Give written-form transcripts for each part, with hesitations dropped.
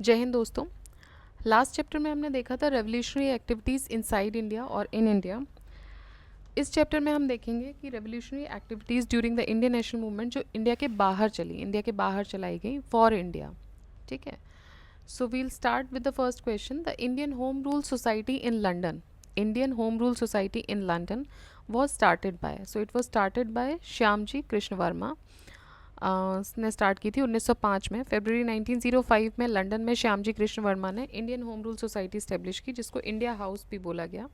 जय हिंद दोस्तों। Last chapter में हमने देखा था रेवोल्यूशनरी एक्टिविटीज़ इनसाइड इंडिया और इन इंडिया। इस चैप्टर में हम देखेंगे कि revolutionary activities during the Indian national movement जो इंडिया के बाहर चली, इंडिया के बाहर चलाई गई फॉर इंडिया। ठीक है, so we'll start with the first question. The Indian home rule society in London, Indian home rule society in London was started by, so it was started by Shyamji Krishna Varma ने start की थी 1905 में। फरवरी 1905 में London में श्यामजी कृष्ण वर्मा ने Indian home rule society establish की, जिसको India house भी बोला गया।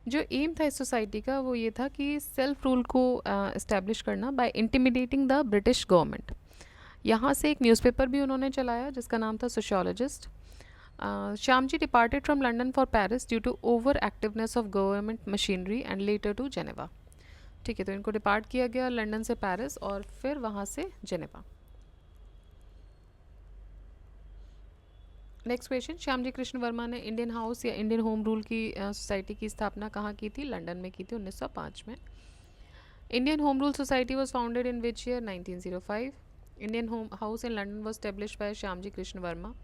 जो एम था इस सोसाइटी का वो ये था कि सेल्फ रूल को इस्टेब्लिश करना by intimidating the British government. यहाँ से एक न्यूज़पेपर भी उन्होंने चलाया जिसका नाम था sociologist. Shyamji departed from London for Paris due to over activeness of government machinery and later to Geneva. ठीक है, तो इनको डिपार्ट किया गया लंदन से पेरिस और फिर वहाँ से Geneva. Next question, Shyamji Krishna Varma ने इंडियन हाउस या इंडियन होम रूल की सोसाइटी की स्थापना कहाँ की थी? लंदन में की थी 1905 में। Indian home rule society was founded in which year? 1905। Indian home house in London was establish by Shyamji Krishna Varma.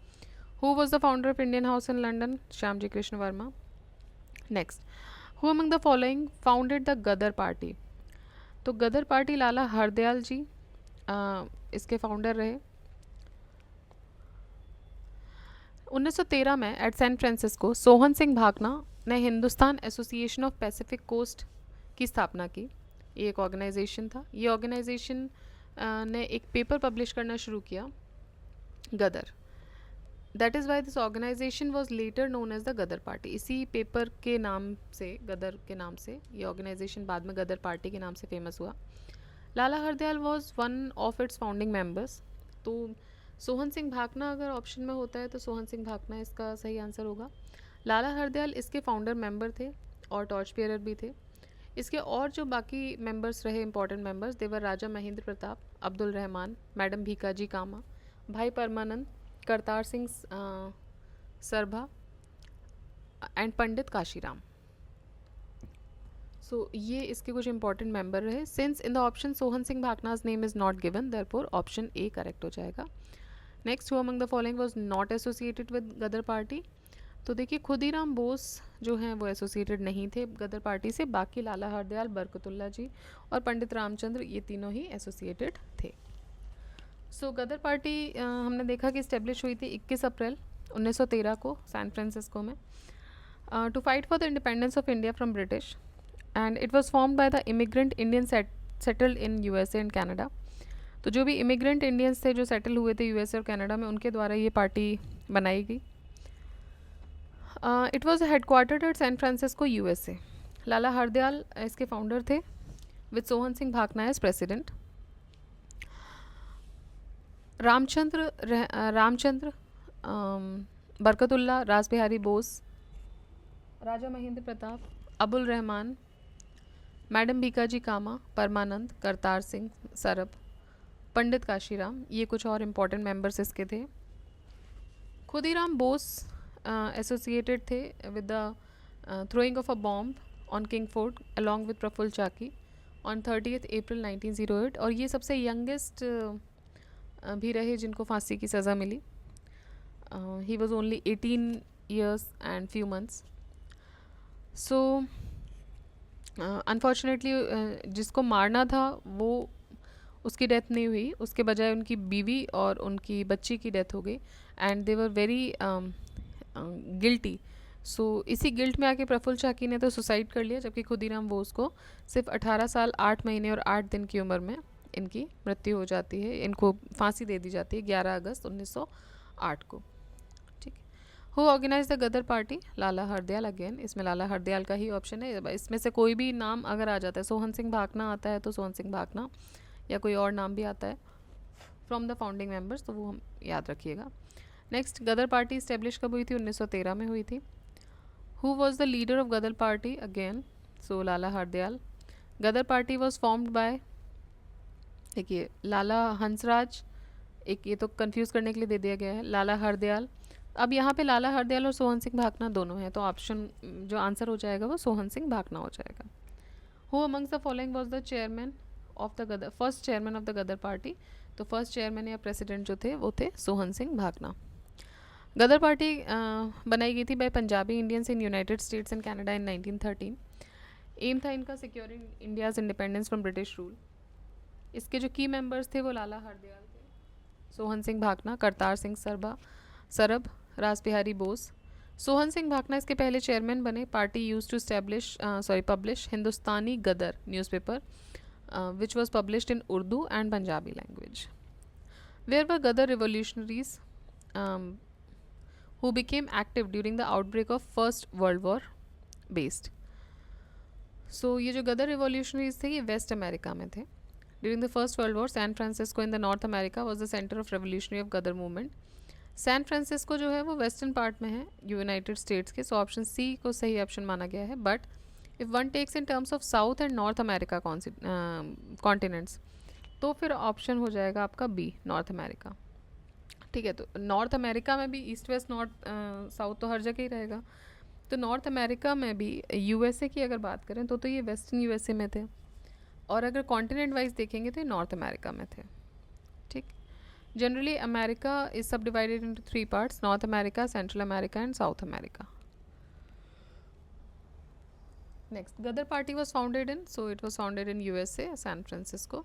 Who was the founder of Indian house in London? Shyamji Krishna Varma. Next, who among the following founded the Gadar party? तो Gadar party Lala Hardayal जी इसके founder रहे। 1913 में at San Francisco Sohan Singh Bhakna ने Hindustan association of Pacific coast की स्थापना की। ये एक ऑर्गेनाइजेशन था। ये ऑर्गेनाइजेशन ने एक पेपर पब्लिश करना शुरू किया, Ghadar. That is why this organisation was later known as the Gadar party. इसी पेपर के नाम से, गदर के नाम से, ये ऑर्गेनाइजेशन बाद में गदर पार्टी के नाम से फेमस हुआ। Lala Hardayal was one of its founding members. तो सोहन सिंह भाकना अगर ऑप्शन में होता है तो सोहन सिंह भाकना इसका सही आंसर होगा। लाला हरदयाल इसके फाउंडर मेंबर थे और टॉर्च बियरर भी थे। इसके और जो बाकी मेंबर्स रहे, important members, they were Raja Mahendra Pratap, Abdul Rahman, madam Bhikaji Cama, Bhai Parmanand, Kartar Singh Sarabha and Pandit Kashiram. So ये इसके कुछ इंपॉर्टेंट मेंबर रहे। Since in the option Sohan Singh Bhakna's name is not given, therefore option A correct हो जाएगा। Next, who among the following was not associated with Ghadar party? तो देखिए, खुदीराम बोस जो हैं वो एसोसिएटेड नहीं थे गदर पार्टी से। बाकी लाला हरदयाल, बरकतुल्ला जी और पंडित रामचंद्र, ये तीनों ही एसोसिएटेड थे। सो गदर पार्टी हमने देखा कि इस्टेब्लिश हुई थी 21 अप्रैल 1913 को सैन फ्रांसिस्को में, to fight for the independence of India from British, and it was formed by the immigrant Indian settled in USA and Canada. तो जो भी इमिग्रेंट इंडियंस थे जो सेटल हुए थे यूएसए और कनाडा में, उनके द्वारा ये पार्टी बनाई गई। It was headquartered at San Francisco USA. Lala Hardayal इसके फाउंडर थे with Sohan Singh Bhakna as president. Ramchandra, Barkatullah, Rash Behari Bose, Raja Mahendra Pratap, Abul Rahman, madam Bhikaji Cama, Parmanand, Kartar Singh Sarab, Pandit Kashiram, ये कुछ और इम्पॉर्टेंट मेंबर्स इसके थे। खुदीराम बोस एसोसिएटेड थे with the throwing of a bomb on king fort along with Prafulla Chaki on 30 April 1908, और ये सबसे यंगेस्ट भी रहे जिनको फांसी की सज़ा मिली। He was only 18 years and few months. So unfortunately जिसको मारना था वो, उसकी डेथ नहीं हुई, उसके बजाय उनकी बीवी और उनकी बच्ची की डेथ हो गई, and they were very guilty. So इसी गिल्ट में आके प्रफुल्ल चाकी ने तो सुसाइड कर लिया, जबकि खुदीराम बोस को सिर्फ 18 साल 8 महीने और 8 दिन की उम्र में इनकी मृत्यु हो जाती है, इनको फांसी दे दी जाती है 11 अगस्त 1908 को। ठीक है, who organize the Gadar party? Lala Hardayal. Again इसमें लाला हरदयाल का ही ऑप्शन है। इसमें से कोई भी नाम अगर आ जाता है, सोहन सिंह भाकना आता है तो सोहन सिंह भाकना, या कोई और नाम भी आता है फ्रॉम द फाउंडिंग मेंबर्स तो वो हम याद रखिएगा। नेक्स्ट, गदर पार्टी इस्टेब्लिश कब हुई थी? 1913 में हुई थी। Who was the leader of Gadar party? Again so Lala Hardayal. Gadar party was formed by, देखिए, लाला हंसराज, एक ये तो कंफ्यूज करने के लिए दे दिया गया है, लाला हरदयाल। अब यहाँ पे लाला हरदयाल और सोहन सिंह भाकना दोनों हैं, तो ऑप्शन जो आंसर हो जाएगा वो सोहन सिंह भाकना हो जाएगा। Who amongst the following was the chairman of the Gadar, first chairman of the Gadar party? तो फर्स्ट चेयरमैन या प्रेसिडेंट जो थे वो थे सोहन सिंह भाकना। गदर पार्टी बनाई गई थी by Punjabi Indians in United States and Canada in 1913। Aim था इनका securing India's independence from British rule. इसके जो की मेंबर्स थे वो लाला हरदयाल थे, सोहन सिंह भाकना, करतार सिंह सरब, रास बिहारी बोस। सोहन सिंह भाकना इसके पहले चेयरमैन बने। Party use to publish Hindustani Gadar newspaper which was published in Urdu and Punjabi language. Where were Gadar revolutionaries um, who became active during the outbreak of First World War based? So ये जो गदर revolutionaries थे ये waste America में थे. During the First World War, San Francisco in the North America was the center of revolutionary of Gadar movement. San Francisco जो है वो western part में है यूनाइटेड स्टेट्स के, सो ऑप्शन सी को सही ऑप्शन माना गया है. But if one takes in terms of south and north America continents तो फिर ऑप्शन हो जाएगा आपका बी, नॉर्थ अमेरिका. ठीक है, तो नॉर्थ अमेरिका में भी ईस्ट वेस्ट नॉर्थ साउथ तो हर जगह ही रहेगा. तो नॉर्थ अमेरिका में भी यूएसए की अगर बात करें तो ये वेस्टर्न यूएसए में थे, और अगर कॉन्टिनेंट वाइज देखेंगे तो ये नॉर्थ अमेरिका में थे. ठीक. जनरली अमेरिका इज सब divided into 3 parts: north America, central America and south America. Next, Gadar Party was founded in, so it was founded in USA, San Francisco.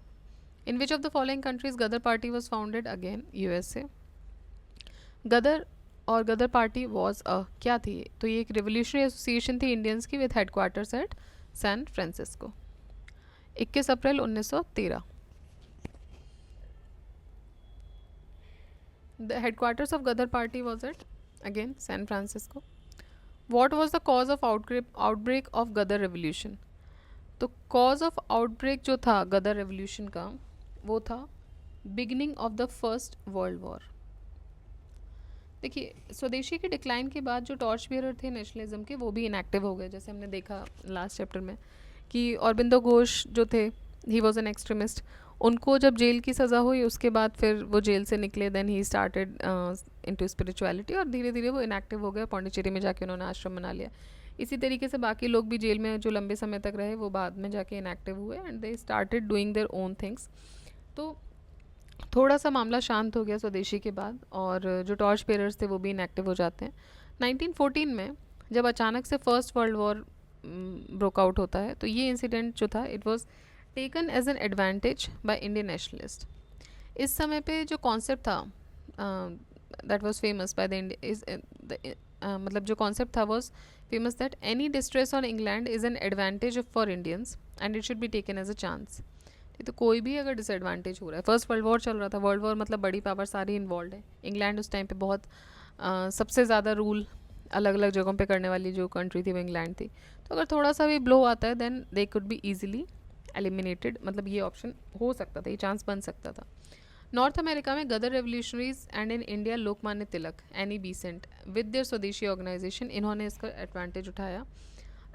In which of the following countries Gadar Party was founded? Again, USA. Gadar और गदर party was क्या थी? तो ये एक revolutionary association थी Indians की with headquarters at San Francisco. 21 अप्रैल 1913. The headquarters of Gadar Party was at again San Francisco. What was the cause of outbreak of Gadar Revolution? तो cause of outbreak जो था गदर रेवोल्यूशन का वो था beginning of the first world war. देखिए, स्वदेशी के डिक्लाइन के बाद जो टॉर्च बियरर थे नेशनलिज्म के वो भी इनएक्टिव हो गए, जैसे हमने देखा लास्ट चैप्टर में कि अरबिंदो घोष जो थे, ही वॉज एन एक्सट्रीमिस्ट. उनको जब जेल की सज़ा हुई उसके बाद फिर वो जेल से निकले, then he started into spirituality, और धीरे धीरे वो इनएक्टिव हो गया. पौंडीचेरी में जाके उन्होंने आश्रम बना लिया. इसी तरीके से बाकी लोग भी जेल में जो लंबे समय तक रहे वो बाद में जाके इनएक्टिव हुए and they started doing their own things. तो थोड़ा सा मामला शांत हो गया स्वदेशी के बाद, और जो टॉर्च पेयरर्स थे वो भी इनएक्टिव हो जाते हैं. 1914 में जब अचानक से फर्स्ट वर्ल्ड वॉर ब्रोकआउट होता है तो ये इंसिडेंट जो था it was taken as an advantage by Indian nationalist. इस समय पे जो कॉन्सेप्ट था that was famous by the मतलब जो कॉन्सेप्ट था was famous that any distress on England is an advantage for Indians and it should be taken as a chance. तो कोई भी अगर डिसएडवांटेज हो रहा है, फर्स्ट वर्ल्ड वॉर चल रहा था, वर्ल्ड वॉर मतलब बड़ी पावर सारी इन्वॉल्व है. इंग्लैंड उस टाइम पे बहुत सबसे ज़्यादा रूल अलग अलग जगहों पे करने वाली जो कंट्री थी वो इंग्लैंड थी. तो अगर थोड़ा सा भी ब्लो आता है then they could be easily eliminated, मतलब ये ऑप्शन हो सकता था, ये चांस बन सकता था. नॉर्थ अमेरिका में Ghadar revolutionaries and in India Lokmanya Tilak, Annie Besant with their swadeshi organisation, इन्होंने इसका एडवांटेज उठाया.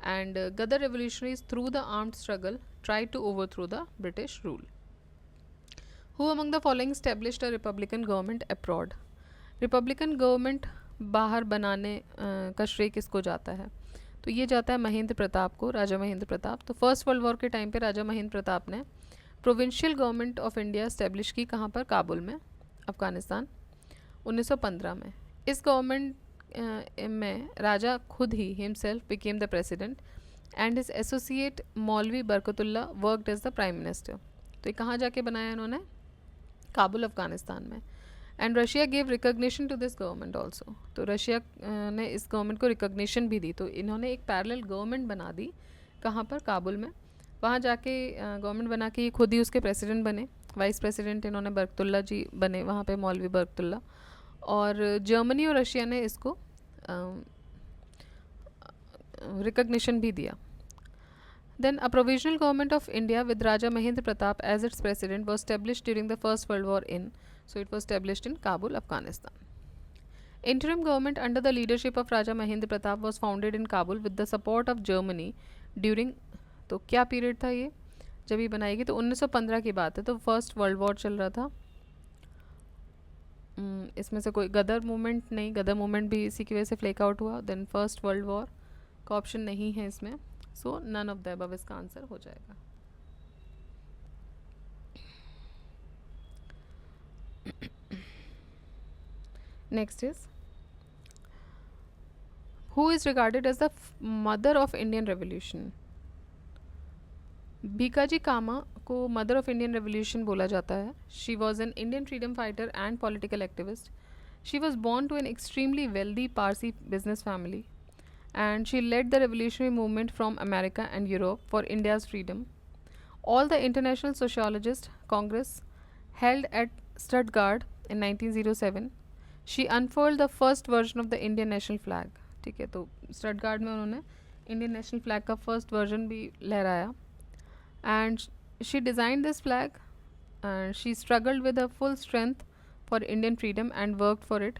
And Gadar revolutionaries through the armed struggle tried to overthrow the British rule. Who among the following established a republican government abroad? Republican government बाहर बनाने का श्रेय किसको जाता है? तो ये जाता है महेंद्र प्रताप को, राजा महेंद्र प्रताप. तो फर्स्ट वर्ल्ड वॉर के टाइम पे राजा महेंद्र प्रताप ने provincial government of India establish की. कहाँ पर? काबुल में, अफगानिस्तान, 1915 में. इस गवर्नमेंट में राजा खुद ही himself became the president and his associate Maulvi Barkatullah worked as the prime minister. तो ये कहाँ जाके बनाया इन्होंने? काबुल, अफगानिस्तान में. And Russia gave recognition to this government also. तो रशिया ने इस गवर्नमेंट को रिकग्निशन भी दी. तो इन्होंने एक पैरेलल गवर्नमेंट बना दी. कहाँ पर? काबुल में. वहाँ जाके गवर्नमेंट बना के खुद ही उसके प्रेसिडेंट बने. वाइस प्रेसिडेंट इन्होंने बरकतुल्ला जी बने वहाँ पे, मौलवी बरकतुल्ला. और जर्मनी और रशिया ने इसको रिकग्निशन भी दिया. Then a provisional government of India with Raja Mahendra Pratap as its president was established during the first world war in, so it was established in Kabul, Afghanistan. Interim government under the leadership of Raja Mahendra Pratap was founded in Kabul with the support of Germany during, तो क्या period था ये जब ये बनाई गई? तो 1915 की बात है. तो फर्स्ट वर्ल्ड वॉर चल रहा था. इसमें से कोई गदर मूवमेंट नहीं, गदर मूवमेंट भी इसी की वजह से फ्लेक आउट हुआ. देन फर्स्ट वर्ल्ड वॉर का ऑप्शन नहीं है इसमें, so none of the above इसका आंसर हो जाएगा. Next is who is regarded as the mother of Indian revolution? Bhikaji Cama को मदर ऑफ इंडियन रेवोल्यूशन बोला जाता है. She was an Indian freedom fighter and political activist. She was born to an extremely wealthy Parsi business family, and she led the revolutionary movement from America and Europe for India's freedom. All the International Socialist Congress held at Stuttgart in 1907. She unfurled the first version of the Indian national flag. ठीक है, तो Stuttgart में उन्होंने Indian national flag का first version भी लहराया. And she designed this flag, and she struggled with her full strength for Indian freedom and worked for it.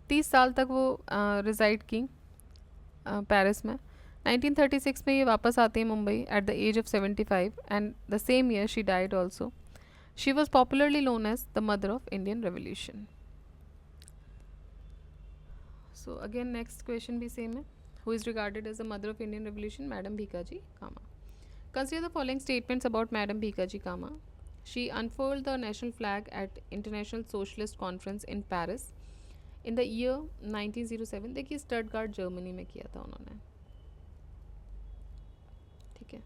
30 साल तक वो रिजाइड की पेरिस में. 1936 में ये वापस आती है Mumbai at the age of 75, and the same year she died also. She was popularly known as the mother of Indian revolution. So again next question भी सेम है. Who is regarded as the mother of Indian revolution? Madam Bhikaji Cama. Consider the following statements about Madam Bhikaji Kama. She unfurled the national flag at International Socialist Conference in Paris in the year 1907. देखिए Stuttgart Germany में किया था उन्होंने. ठीक है.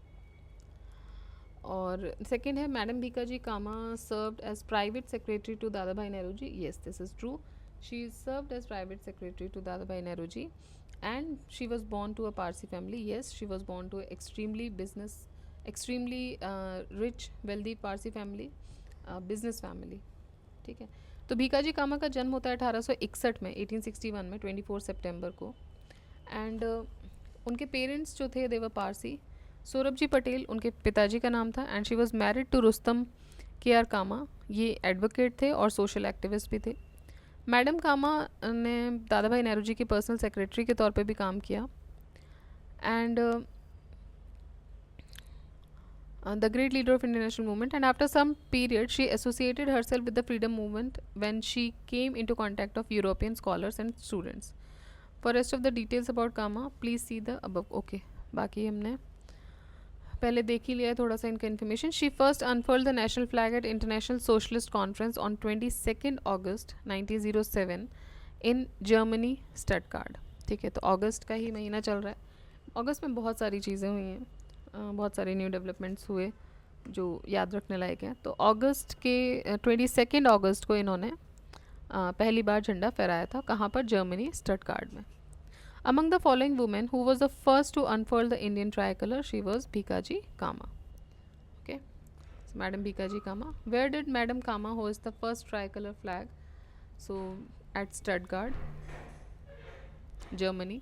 और second है madam Bhikaji Cama served as private secretary to Dada Bhai Nehru ji. Yes, this is true. She served as private secretary to Dada Bhai Nehru ji, and she was born to a Parsi family. Yes, she was born to extremely rich, wealthy Parsi family, business family. ठीक है. तो भीकाजी कामा का जन्म होता है 1861 में, 1861 में 24 सितंबर को. एंड उनके पेरेंट्स जो थे देवर पारसी. सौरभजी पटेल उनके पिताजी का नाम था, and she was married to Rustam KR Cama. ये एडवोकेट थे और सोशल एक्टिविस्ट भी थे. मैडम कामा ने दादा भाई नेहरू जी के पर्सनल सेक्रेटरी के तौर पे भी काम किया. And the great leader of Indian national movement, and after some period she associated herself with the freedom movement when she came into contact of European scholars and students. For rest of the details about Kama, please see the above. Okay, बाकी हमने पहले देख ही लिया है थोड़ा सा इनका information. She first unfurled the national flag at international socialist conference on 22 August 1907 in Germany Stuttgart. ठीक है, तो अगस्त का ही महीना चल रहा है. अगस्त में बहुत सारी चीज़ें हुई हैं, बहुत सारे न्यू डेवलपमेंट्स हुए जो याद रखने लायक हैं. तो अगस्त के 22 अगस्त को इन्होंने पहली बार झंडा फहराया था. कहाँ पर? जर्मनी स्टटगार्ट में. Among the following women, who was the first to unfurl the Indian tricolor? She was Bhikaji Kama. Okay, so Madam Bhikaji Kama. Where did Madam Kama hoist the first tricolor flag? So at Stuttgart, Germany.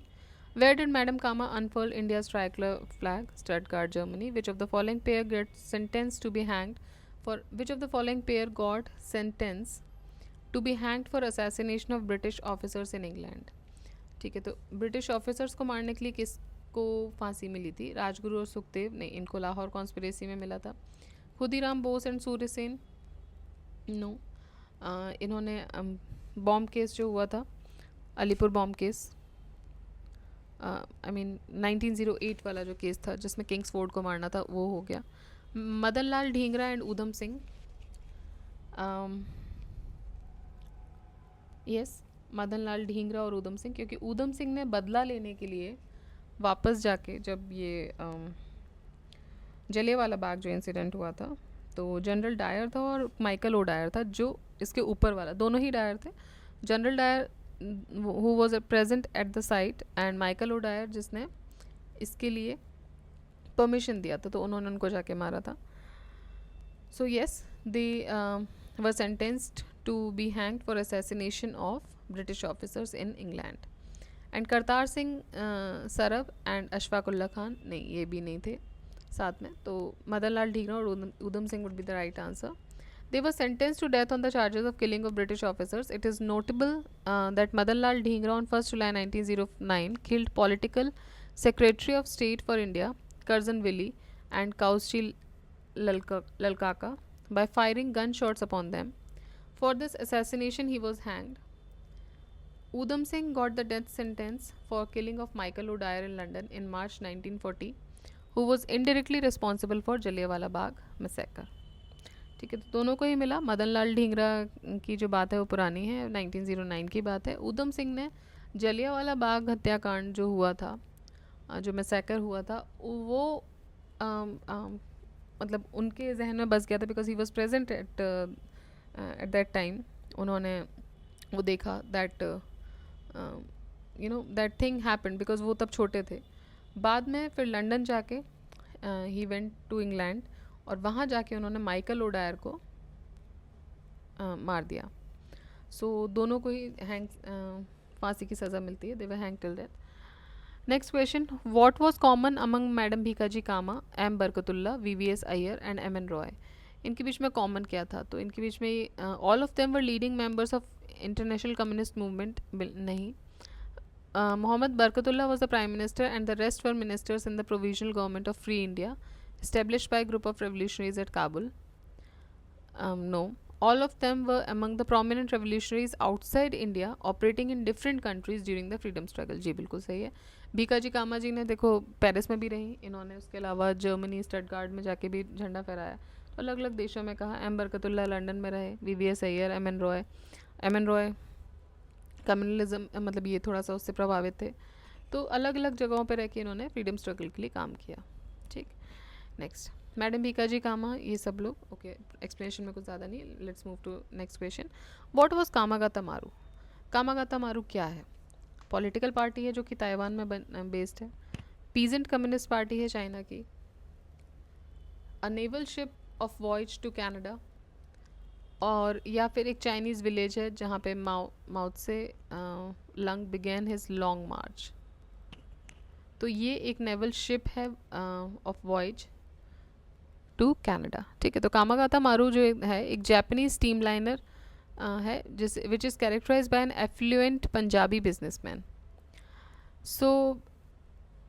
Where did Madam Kama unfurl India's tricolor flag? Stuttgart, Germany. Which of the following pair got sentenced to be hanged for? Which of the following pair got sentenced to be hanged for assassination of British officers in England? ठीक है, तो British officers को मारने के लिए किसको फांसी मिली थी? राजगुरु और सुखदेव ने. इनको लाहौर कॉन्स्पिरेसी में मिला था. Khudiram Bose and Surya Sen, no. इन्होंने बॉम्ब केस जो हुआ था, Alipur bomb case, I mean 1908 वाला जो केस था जिसमें किंग्सफोर्ड को मारना था, वो हो गया. मदन लाल ढींगरा एंड ऊधम सिंह, यस, मदन लाल ढींगरा और ऊधम सिंह, क्योंकि ऊधम सिंह ने बदला लेने के लिए वापस जाके, जब ये जलियांवाला बाग जो इंसिडेंट हुआ था, तो जनरल डायर था और माइकल ओ डायर था जो इसके ऊपर वाला, दोनों ही डायर थे. General Dyer who was present at the site, and Michael O Dyer जिसने इसके लिए परमिशन दिया था, तो उन्होंने उनको जाके मारा था. So yes, they were sentenced to be hanged for assassination of British officers in England. And Kartar Singh Sarab and Ashfaqulla Khan, नहीं, ये भी नहीं थे साथ में. तो मदन लाल ढींगरा और Udham Singh would be the right answer. They were sentenced to death on the charges of killing of British officers. It is notable that Madan Lal Dhingra on 1st July 1909 killed political Secretary of State for India Curzon Willie and Kaushji Lalkaka by firing gunshots upon them. For this assassination he was hanged. Udham Singh got the death sentence for killing of Michael O'Dwyer in London in March 1940, who was indirectly responsible for Jallianwala Bagh massacre. ठीक है, तो दोनों को ही मिला. मदन लाल ढींगरा की जो बात है वो पुरानी है, 1909 की बात है. ऊधम सिंह ने जलियांवाला बाग हत्याकांड जो हुआ था, जो मैसेकर हुआ था, वो मतलब उनके जहन में बस गया था because he was present at that time. उन्होंने वो देखा that that thing happened because वो तब छोटे थे. बाद में फिर लंदन जाके ही वेंट टू इंग्लैंड और वहाँ जाके उन्होंने माइकल ओडायर को मार दिया. सो दोनों को ही फांसी की सज़ा मिलती है. They were hang till death. Next question, what was common among madam Bhikaji Cama, M Barkatullah, VVS Iyer and M N Roy? इनके बीच में कॉमन क्या था? तो इनके बीच में all of them were leading members of international communist movement. नहीं. Mohammad Barkatullah was the prime minister and the rest were ministers in the provisional government of Free India established by a group of revolutionaries at Kabul. No. All of them were among the prominent revolutionaries outside India operating in different countries during the freedom struggle. जी बिल्कुल सही है. भीकाजी कामा जी ने देखो Paris में भी रही इन्होंने, उसके अलावा जर्मनी स्टटगार्ड में जाके भी झंडा फहराया, तो अलग अलग देशों में कहा. एम बरकतुल्ला लंदन में रहे, VVS Iyer, M N Roy communalism मतलब ये थोड़ा सा उससे प्रभावित थे. तो अलग अलग जगहों पर रह के इन्होंने फ्रीडम स्ट्रगल के लिए काम किया. ठीक. नेक्स्ट, मैडम भीकाजी कामा, ये सब लोग. ओके, एक्सप्लेनेशन में कुछ ज़्यादा नहीं. Let's move to next question. What was Komagata Maru? Komagata Maru क्या है? पॉलिटिकल पार्टी है जो कि ताइवान में बेस्ड है. पीजेंट कम्युनिस्ट पार्टी है चाइना की. A naval ship of voyage to Canada, और या फिर एक चाइनीज़ विलेज है जहाँ पे माउथ से लंग बिगेन हिज लॉन्ग मार्च. तो ये एक नेवल शिप है ऑफ वॉयज टू कनाडा. ठीक है. तो कामागाता मारू जो है एक जापानीज स्टीम लाइनर है जिस which is characterise by an affluent Punjabi businessman. So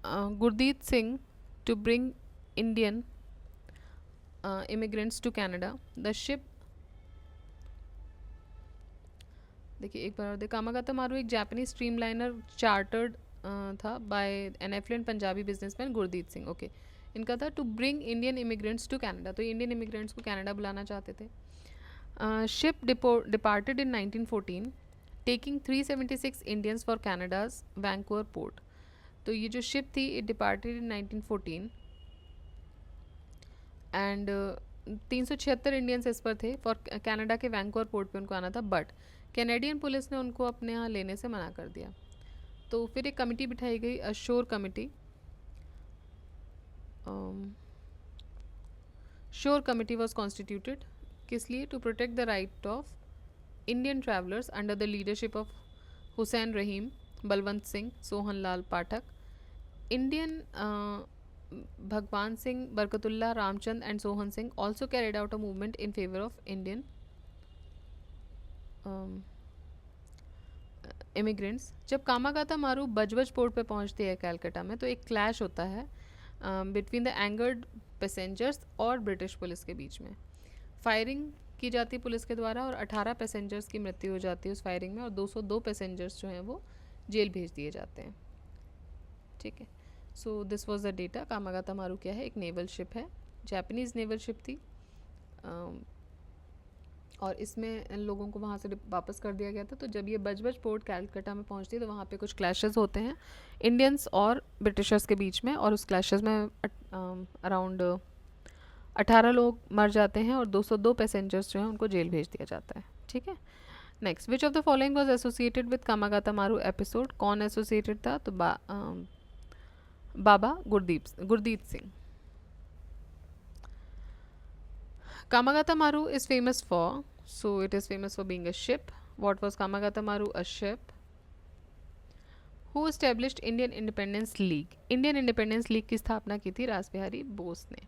Gurdit Singh to bring Indian immigrants to Canada. The ship, देखिए एक बार और कामागाता मारू एक जापानीज स्ट्रीम लाइनर चार्टर्ड था by an affluent Punjabi businessman Gurdit Singh. Okay. इनका था to bring Indian immigrants to Canada. तो Indian immigrants को कनाडा बुलाना चाहते थे. Ship departed in 1914 taking 376 Indians for Canada's Vancouver port. तो ये जो शिप थी it departed in 1914 and 376 Indians इस पर थे फॉर कनाडा के वैंकूवर पोर्ट पे उनको आना था. बट कैनेडियन पुलिस ने उनको अपने यहाँ लेने से मना कर दिया. तो फिर एक कमेटी बिठाई गई, a shore committee. Shore committee was constituted किस लिए? To protect the right of Indian travellers under the leadership of Hussain Rahim, Balwant Singh, Sohan Lal Pathak, Indian Bhagwan Singh, Barkatullah, Ramchand and Sohan Singh also carried out a movement in favour of Indian immigrants. जब कामागाता मारू Budge Budge port पे पहुंचती है कैलकाटा में, तो एक क्लैश होता है बिटवीन द एंगर्ड पैसेंजर्स और ब्रिटिश पुलिस के बीच में. फायरिंग की जाती पुलिस के द्वारा और 18 पैसेंजर्स की मृत्यु हो जाती है उस फायरिंग में, और 202 पैसेंजर्स जो हैं वो जेल भेज दिए जाते हैं. ठीक है. So this was the data. Komagata Maru क्या है? एक नेवल शिप है, जापानीज़ नेवल शिप थी, और इसमें इन लोगों को वहाँ से वापस कर दिया गया था. तो जब ये बजबज पोर्ट कैलकाटा में पहुँचती है तो वहाँ पे कुछ क्लैशेस होते हैं इंडियंस और ब्रिटिशर्स के बीच में, और उस क्लैशेस में अराउंड 18 लोग मर जाते हैं और 202 पैसेंजर्स जो हैं उनको जेल भेज दिया जाता है. ठीक है. Next, which of the following was associated with Komagata Maru episode? कौन एसोसिएटेड था? तो बाबा Gurdeet Singh. Kamagata Maru is famous for, so it is famous for being a ship. What was Kamagata Maru? A ship. Who established Indian Independence League? Indian Independence League की स्थापना की थी रासबिहारी बोस ने.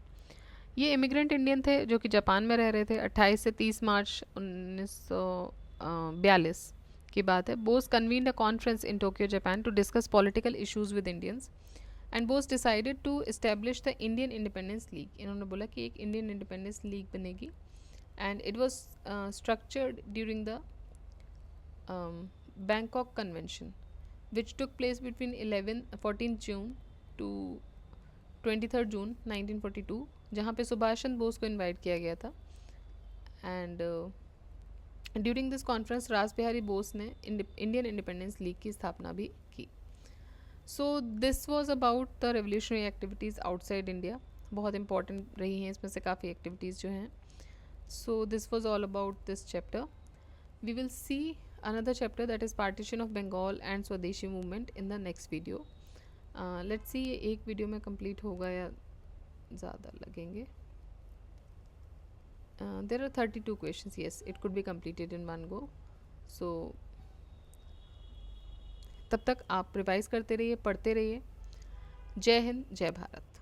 ये immigrant Indian थे जो कि जापान में रह रहे थे. 28 से 30 मार्च 1942 की बात है. Bose convened a conference in Tokyo Japan to discuss political issues with Indians and Bose decided to establish the Indian independence league. इन्होंने बोला कि एक इंडियन इंडिपेंडेंस लीग बनेगी, and it was structured during the Bangkok convention which took place between 14 June to 23 June 1942, जहाँ पे सुभाष चंद्र बोस को invite किया गया था. एंड ड्यूरिंग दिस कॉन्फ्रेंस रास बिहारी बोस ने इंडियन इंडिपेंडेंस लीग की स्थापना भी की. So this was about the revolutionary activities outside India. बहुत इंपॉर्टेंट रही हैं इसमें से काफ़ी एक्टिविटीज़ जो हैं. So this was all about this chapter. We will see another chapter, that is partition of Bengal and Swadeshi movement, in the next video. Let's see एक video में कंप्लीट होगा या ज़्यादा लगेंगे. There are 32 questions. Yes, it could be completed in one go. So तब तक आप revise करते रहिए, पढ़ते रहिए. जय हिंद, जय भारत.